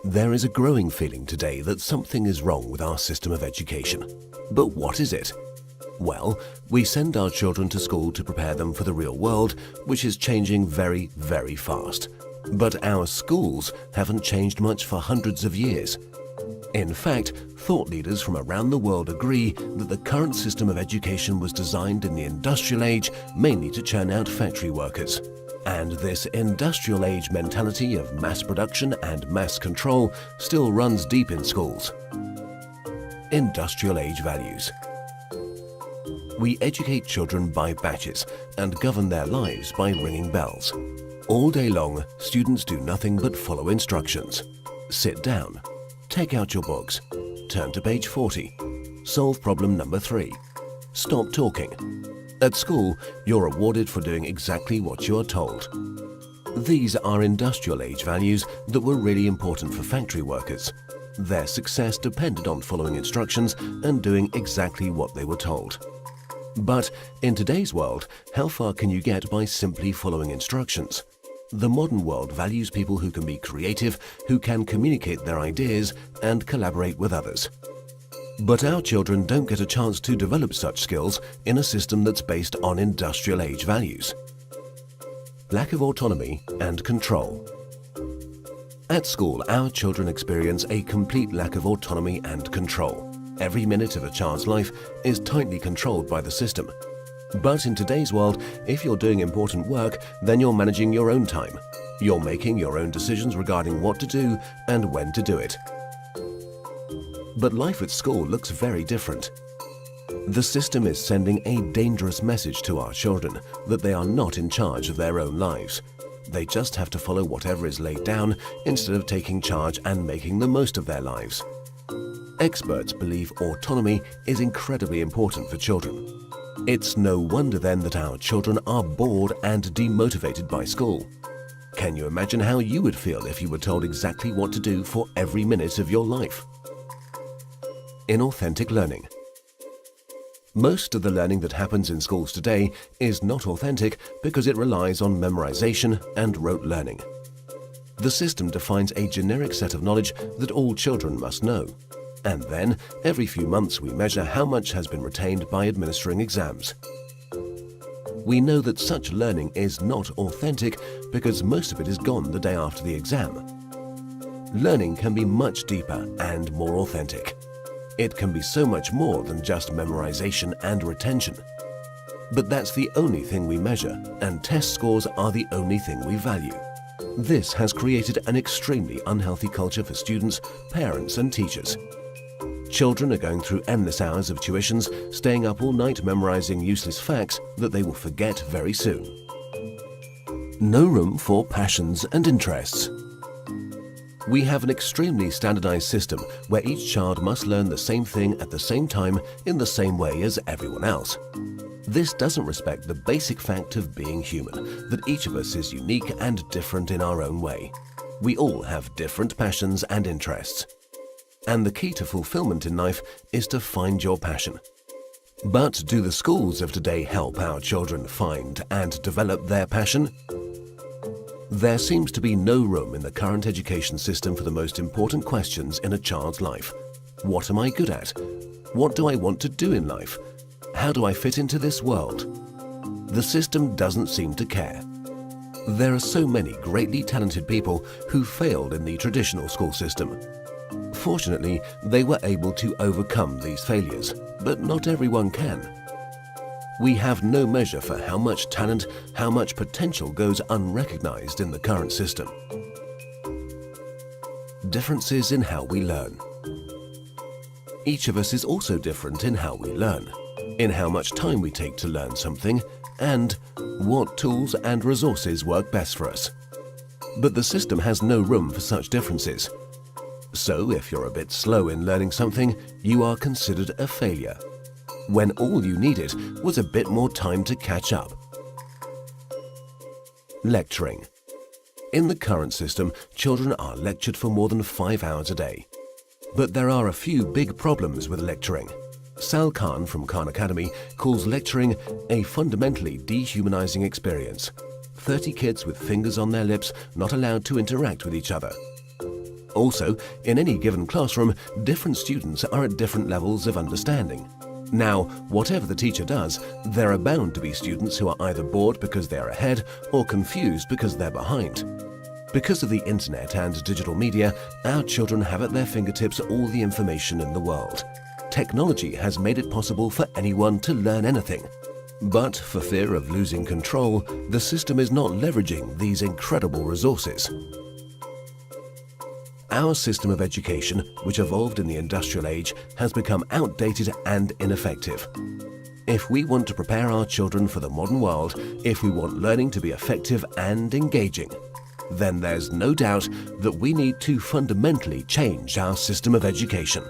There is a growing feeling today that something is wrong with our system of education. But what is it? Well, we send our children to school to prepare them for the real world, which is changing very, very fast. But our schools haven't changed much for hundreds of years. In fact, thought leaders from around the world agree that the current system of education was designed in the industrial age mainly to churn out factory workers. And this industrial age mentality of mass production and mass control still runs deep in schools. Industrial age values. We educate children by batches and govern their lives by ringing bells. All day long, students do nothing but follow instructions. Sit down, take out your books, turn to page 40, solve problem number 3, stop talking. At school, you're rewarded for doing exactly what you are told. These are industrial age values that were really important for factory workers. Their success depended on following instructions and doing exactly what they were told. But in today's world, how far can you get by simply following instructions? The modern world values people who can be creative, who can communicate their ideas and collaborate with others. But our children don't get a chance to develop such skills in a system that's based on industrial age values. Lack of autonomy and control. At school, our children experience a complete lack of autonomy and control. Every minute of a child's life is tightly controlled by the system. But in today's world, if you're doing important work, then you're managing your own time. You're making your own decisions regarding what to do and when to do it. But life at school looks very different. The system is sending a dangerous message to our children that they are not in charge of their own lives. They just have to follow whatever is laid down instead of taking charge and making the most of their lives. Experts believe autonomy is incredibly important for children. It's no wonder then that our children are bored and demotivated by school. Can you imagine how you would feel if you were told exactly what to do for every minute of your life? Inauthentic learning. Most of the learning that happens in schools today is not authentic because it relies on memorization and rote learning. The system defines a generic set of knowledge that all children must know. And then, every few months we measure how much has been retained by administering exams. We know that such learning is not authentic because most of it is gone the day after the exam. Learning can be much deeper and more authentic. It can be so much more than just memorization and retention. But that's the only thing we measure, and test scores are the only thing we value. This has created an extremely unhealthy culture for students, parents and teachers. Children are going through endless hours of tuitions, staying up all night memorizing useless facts that they will forget very soon. No room for passions and interests. We have an extremely standardized system where each child must learn the same thing at the same time in the same way as everyone else. This doesn't respect the basic fact of being human, that each of us is unique and different in our own way. We all have different passions and interests. And the key to fulfillment in life is to find your passion. But do the schools of today help our children find and develop their passion? There seems to be no room in the current education system for the most important questions in a child's life. What am I good at? What do I want to do in life? How do I fit into this world? The system doesn't seem to care. There are so many greatly talented people who failed in the traditional school system. Fortunately, they were able to overcome these failures, but not everyone can. We have no measure for how much talent, how much potential goes unrecognized in the current system. Differences in how we learn. Each of us is also different in how we learn, in how much time we take to learn something, and what tools and resources work best for us. But the system has no room for such differences. So if you're a bit slow in learning something, you are considered a failure, when all you needed was a bit more time to catch up. Lecturing. In the current system, children are lectured for more than 5 hours a day. But there are a few big problems with lecturing. Sal Khan from Khan Academy calls lecturing a fundamentally dehumanizing experience. 30 kids with fingers on their lips, not allowed to interact with each other. Also, in any given classroom, different students are at different levels of understanding. Now, whatever the teacher does, there are bound to be students who are either bored because they are ahead or confused because they're behind. Because of the internet and digital media, our children have at their fingertips all the information in the world. Technology has made it possible for anyone to learn anything. But for fear of losing control, the system is not leveraging these incredible resources. Our system of education, which evolved in the industrial age, has become outdated and ineffective. If we want to prepare our children for the modern world, if we want learning to be effective and engaging, then there's no doubt that we need to fundamentally change our system of education.